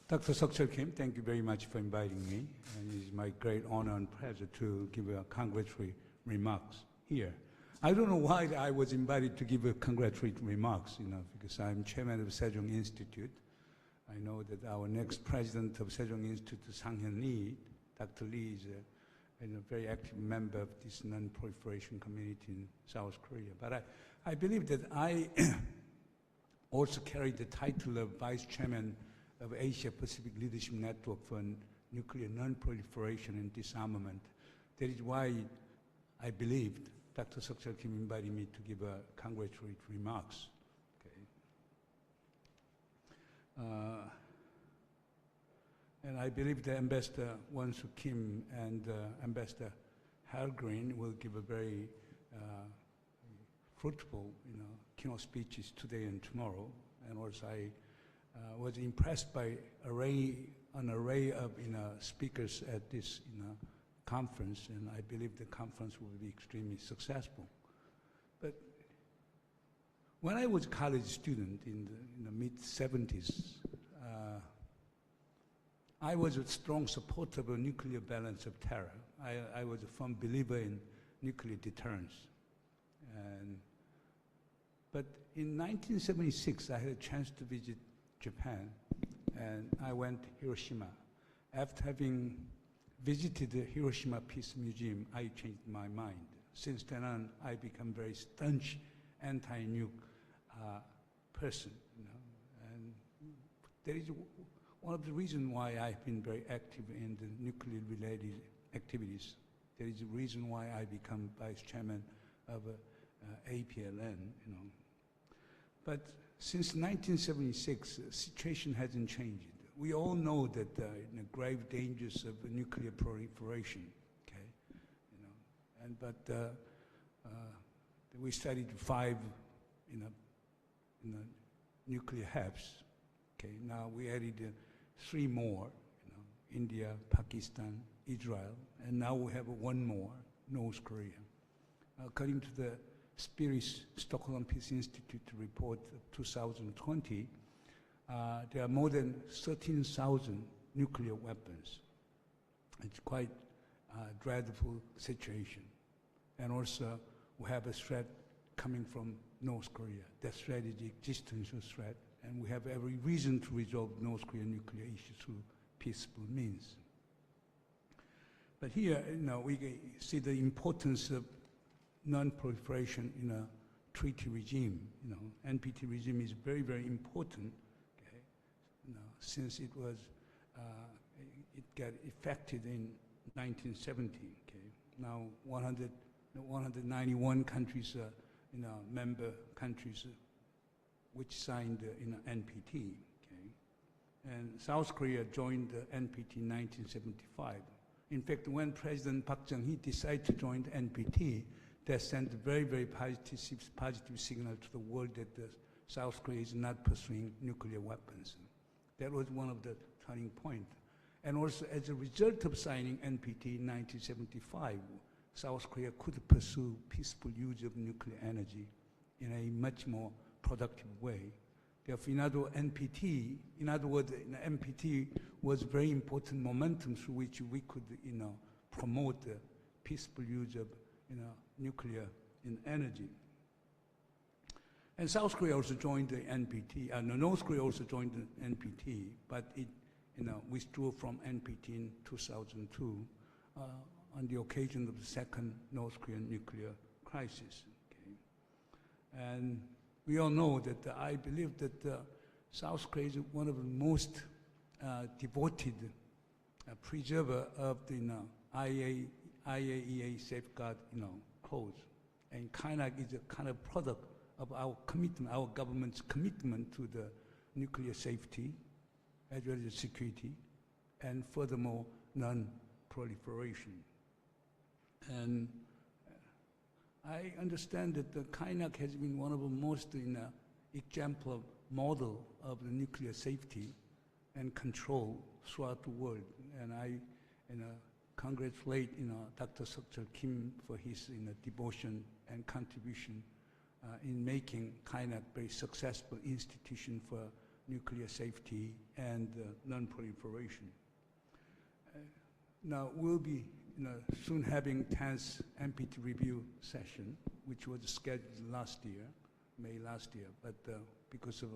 Dr. Seok Kim, thank you very much for inviting me. And it is my great honor and pleasure to give a congratulatory remarks here. I don't know why I was invited to give a congratulatory remarks, because I'm chairman of Sejong Institute. I know that our next president of Sejong Institute, Sang-hyun Lee, Dr. Lee, is a very active member of this non-proliferation community in South Korea. But I believe that I also carry the title of Vice Chairman of Asia Pacific Leadership Network for Nuclear Non-Proliferation and Disarmament. That is why I believed Dr. Seok Kim invited me to give a congratulatory remarks. Okay. And I believe the Ambassador Won-soo Kim and Ambassador Halgren will give a very fruitful, keynote speeches today and tomorrow. And also, I was impressed by an array of speakers at this conference, and I believe the conference will be extremely successful. But when I was a college student in the mid-70s, I was a strong supporter of a nuclear balance of terror. I was a firm believer in nuclear deterrence. But in 1976, I had a chance to visit Japan, and I went to Hiroshima. After having visited the Hiroshima Peace Museum, I changed my mind. Since then on, I become very staunch anti-nuke person. And there is one of the reasons why I've been very active in the nuclear-related activities. There is a reason why I become vice chairman of APLN. But since 1976, the situation hasn't changed. We all know that the grave dangers of nuclear proliferation. Okay, but we studied 5, nuclear hubs. Okay, now we added 3 more. India, Pakistan, Israel, and now we have 1 more, North Korea. According to the SPIRIS Stockholm Peace Institute report of 2020, there are more than 13,000 nuclear weapons. It's quite a dreadful situation. And also, we have a threat coming from North Korea. That threat is the existential threat, and we have every reason to resolve North Korean nuclear issue through peaceful means. But here, we see the importance of non-proliferation in a treaty regime. NPT regime is very, very important. Okay, since it was, it got effected in 1970. Okay, now 191 countries, member countries, which signed NPT. Okay, and South Korea joined the NPT in 1975. In fact, when President Park Chung-hee decided to join the NPT, that sent a very, very positive signal to the world that South Korea is not pursuing nuclear weapons. That was one of the turning points. And also, as a result of signing NPT in 1975, South Korea could pursue peaceful use of nuclear energy in a much more productive way. Therefore, in other words, NPT was a very important momentum through which we could, promote the peaceful use of, nuclear energy. And South Korea also joined the NPT. North Korea also joined the NPT, but it, withdrew from NPT in 2002 on the occasion of the second North Korean nuclear crisis. Okay? And we all know that I believe that South Korea is one of the most devoted preserver of the IAEA safeguard clause. And KINAC is a kind of product of our commitment, our government's commitment to the nuclear safety as well as security, and furthermore, non-proliferation. And I understand that the KINAC has been one of the most exemplar model of the nuclear safety and control throughout the world. And I congratulate Dr. Seok Kim for his devotion and contribution in making KINAC a very successful institution for nuclear safety and non-proliferation. Now, we'll be soon having 10th NPT review session, which was scheduled last year, May last year, but because of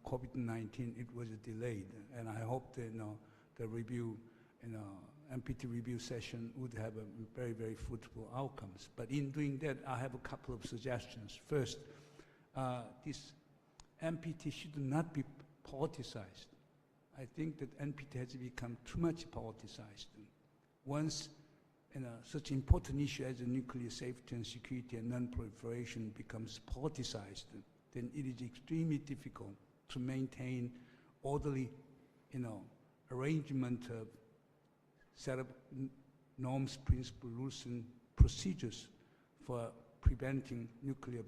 COVID-19, it was delayed, and I hope that the review, NPT review session would have a very, very fruitful outcomes. But in doing that, I have a couple of suggestions. First, this NPT should not be politicized. I think that NPT has become too much politicized. Once such important issue as nuclear safety and security and non-proliferation becomes politicized, then it is extremely difficult to maintain orderly, arrangement of set up norms, principles, rules, and procedures for preventing nuclear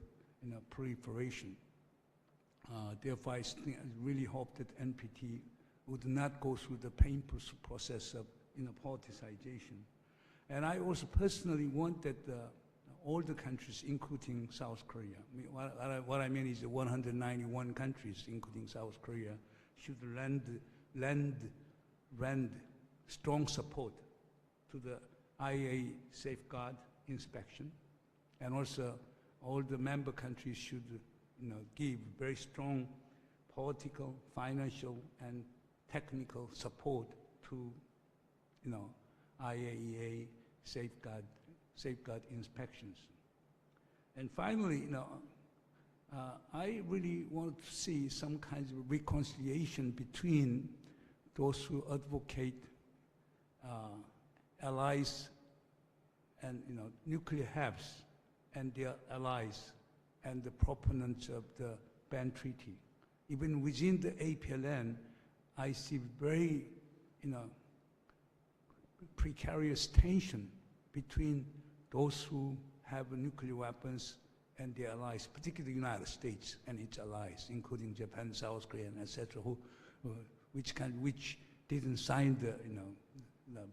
proliferation. Therefore, I really hope that NPT would not go through the painful process of politicization. And I also personally want that all the countries, including South Korea, what I mean is the 191 countries, including South Korea, should lend strong support to the IAEA safeguard inspection, and also all the member countries should give very strong political, financial, and technical support to IAEA safeguard inspections. And finally, I really want to see some kinds of reconciliation between those who advocate allies and nuclear halves and their allies and the proponents of the ban treaty. Even within the APLN, I see very precarious tension between those who have nuclear weapons and their allies, particularly the United States and its allies, including Japan, South Korea, etc., which didn't sign the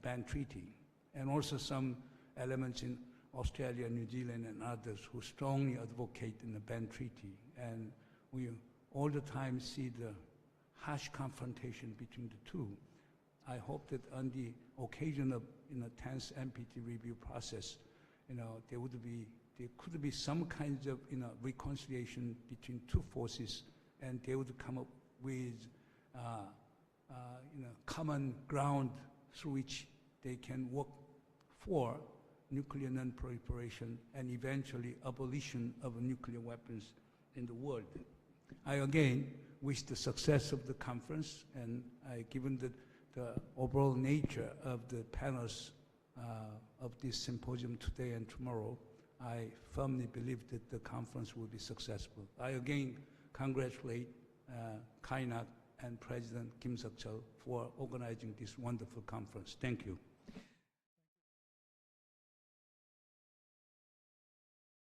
ban treaty, and also some elements in Australia, New Zealand, and others who strongly advocate in the ban treaty. And we all the time see the harsh confrontation between the two. I hope that on the occasion of 10th NPT review process, there could be some kinds of reconciliation between two forces, and they would come up with common ground through which they can work for nuclear non-proliferation and eventually abolition of nuclear weapons in the world. I again wish the success of the conference, and given the overall nature of the panels of this symposium today and tomorrow, I firmly believe that the conference will be successful. I again congratulate Kainak and President Kim Seok-cheol for organizing this wonderful conference. Thank you.